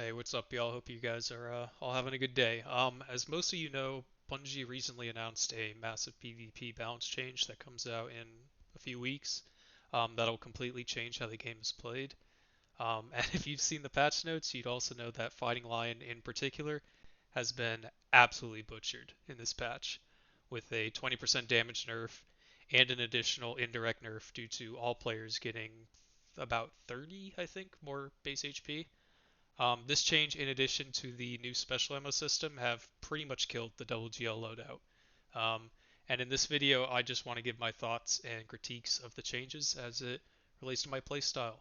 Hey, what's up, y'all? Hope you guys are all having a good day. As most of you know, Bungie recently announced a massive PvP balance change that comes out in a few weeks. That'll completely change how the game is played. And if you've seen the patch notes, you'd also know that Fighting Lion in particular has been absolutely butchered in this patch, with a 20% damage nerf and an additional indirect nerf due to all players getting about 30, I think, more base HP. This change, in addition to the new special ammo system, have pretty much killed the double GL loadout. Um, and in this video, I just want to give my thoughts and critiques of the changes as it relates to my playstyle.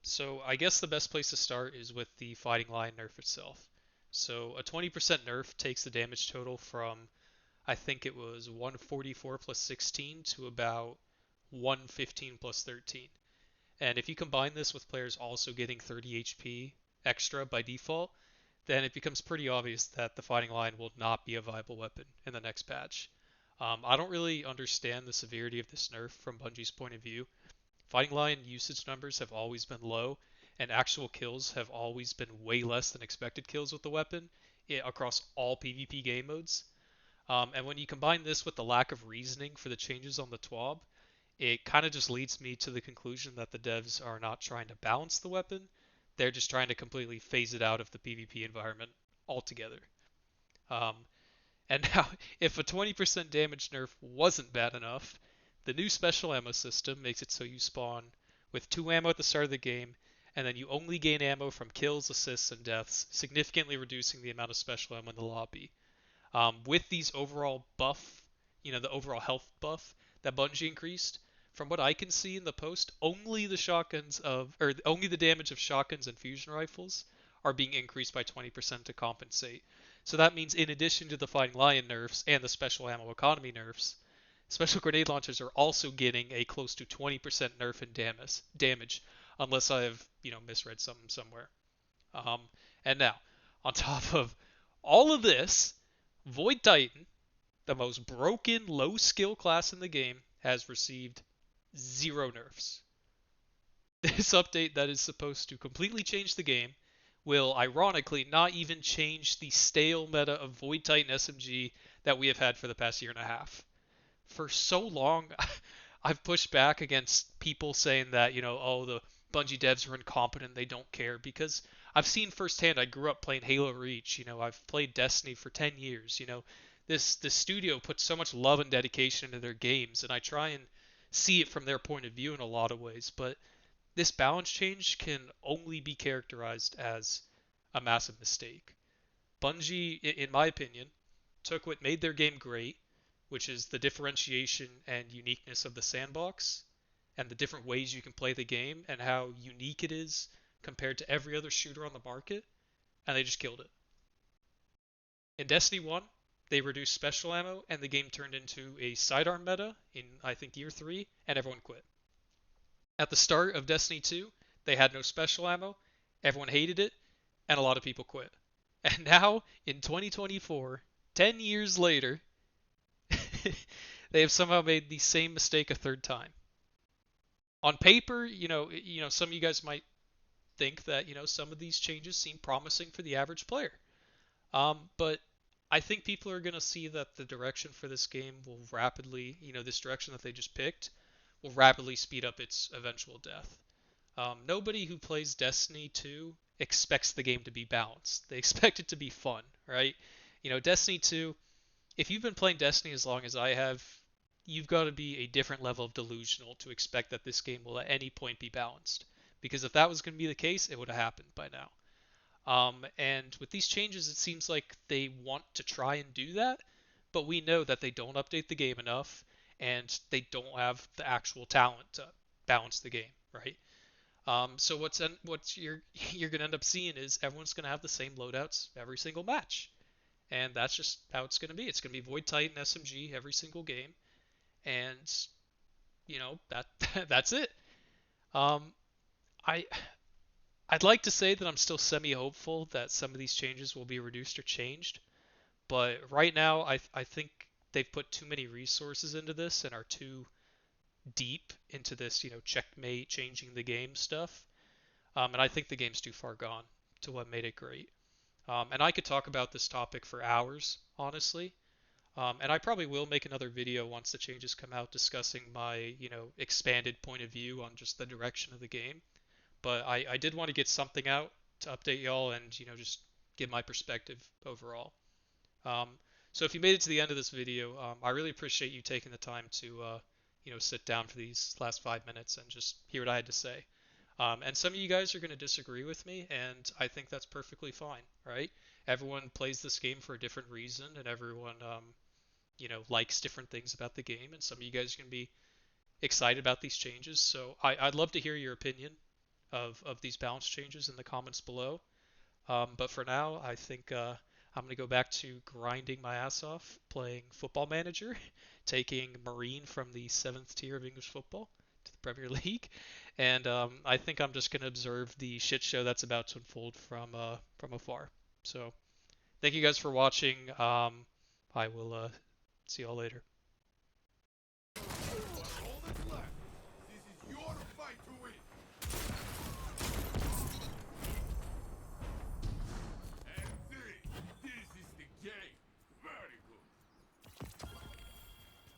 So I guess the best place to start is with the Fighting Lion nerf itself. So a 20% nerf takes the damage total from, I think it was 144 plus 16 to about 115 plus 13. And if you combine this with players also getting 30 HP extra by default, then it becomes pretty obvious that the Fighting Lion will not be a viable weapon in the next patch. I don't really understand the severity of this nerf from Bungie's point of view. Fighting Lion usage numbers have always been low, and actual kills have always been way less than expected kills with the weapon across all PvP game modes. And when you combine this with the lack of reasoning for the changes on the TWAB, it kind of just leads me to the conclusion that the devs are not trying to balance the weapon. They're just trying to completely phase it out of the PvP environment altogether. Um, and now, if a 20% damage nerf wasn't bad enough, the new special ammo system makes it so you spawn with 2 ammo at the start of the game, and then you only gain ammo from kills, assists, and deaths, significantly reducing the amount of special ammo in the lobby. With these overall buff, the overall health buff that Bungie increased, from what I can see in the post, only the damage of shotguns and fusion rifles are being increased by 20% to compensate. So that means in addition to the Fighting Lion nerfs and the special ammo economy nerfs, special grenade launchers are also getting a close to 20% nerf in damage, unless I have, misread something somewhere. Um, and now, on top of all of this, Void Titan, the most broken low skill class in the game, has received zero nerfs. This update that is supposed to completely change the game will ironically not even change the stale meta of Void Titan SMG that we have had for the past year and a half. For so long, I've pushed back against people saying that, oh, the Bungie devs are incompetent, they don't care, because I've seen firsthand. I grew up playing Halo Reach, I've played Destiny for 10 years, this studio puts so much love and dedication into their games, and I try and see it from their point of view in a lot of ways, but this balance change can only be characterized as a massive mistake. Bungie, in my opinion, took what made their game great, which is the differentiation and uniqueness of the sandbox and the different ways you can play the game and how unique it is compared to every other shooter on the market, and they just killed it. In Destiny 1, they reduced special ammo and the game turned into a sidearm meta in, I think, year 3, and everyone quit. At the start of Destiny 2, they had no special ammo, everyone hated it, and a lot of people quit. And now, in 2024, 10 years later, they have somehow made the same mistake a third time. On paper, some of you guys might think that, some of these changes seem promising for the average player. But I think people are going to see that the direction for this game will rapidly, this direction that they just picked, will rapidly speed up its eventual death. Nobody who plays Destiny 2 expects the game to be balanced. They expect it to be fun, right? Destiny 2, if you've been playing Destiny as long as I have, you've got to be a different level of delusional to expect that this game will at any point be balanced. Because if that was going to be the case, it would have happened by now. And with these changes, it seems like they want to try and do that, but we know that they don't update the game enough, and they don't have the actual talent to balance the game, right? So what's you're gonna end up seeing is everyone's gonna have the same loadouts every single match, and that's just how it's gonna be. It's gonna be Void Titan SMG every single game, and that that's it. Um, I I'd like to say that I'm still semi-hopeful that some of these changes will be reduced or changed, but right now I think they've put too many resources into this and are too deep into this, checkmate, changing the game stuff. And I think the game's too far gone to what made it great. And I could talk about this topic for hours, honestly. And I probably will make another video once the changes come out discussing my, expanded point of view on just the direction of the game. But I did want to get something out to update y'all and, just give my perspective overall. Um, so if you made it to the end of this video, I really appreciate you taking the time to, sit down for these last 5 minutes and just hear what I had to say. And some of you guys are going to disagree with me, and I think that's perfectly fine, right? Everyone plays this game for a different reason, and everyone, likes different things about the game, and some of you guys are going to be excited about these changes. So I'd love to hear your opinion of these balance changes in the comments below. But for now, I think I'm going to go back to grinding my ass off playing Football Manager, taking Marine from the 7th tier of English football to the Premier League. And I think I'm just going to observe the shit show that's about to unfold from afar. So thank you guys for watching. I will see y'all later.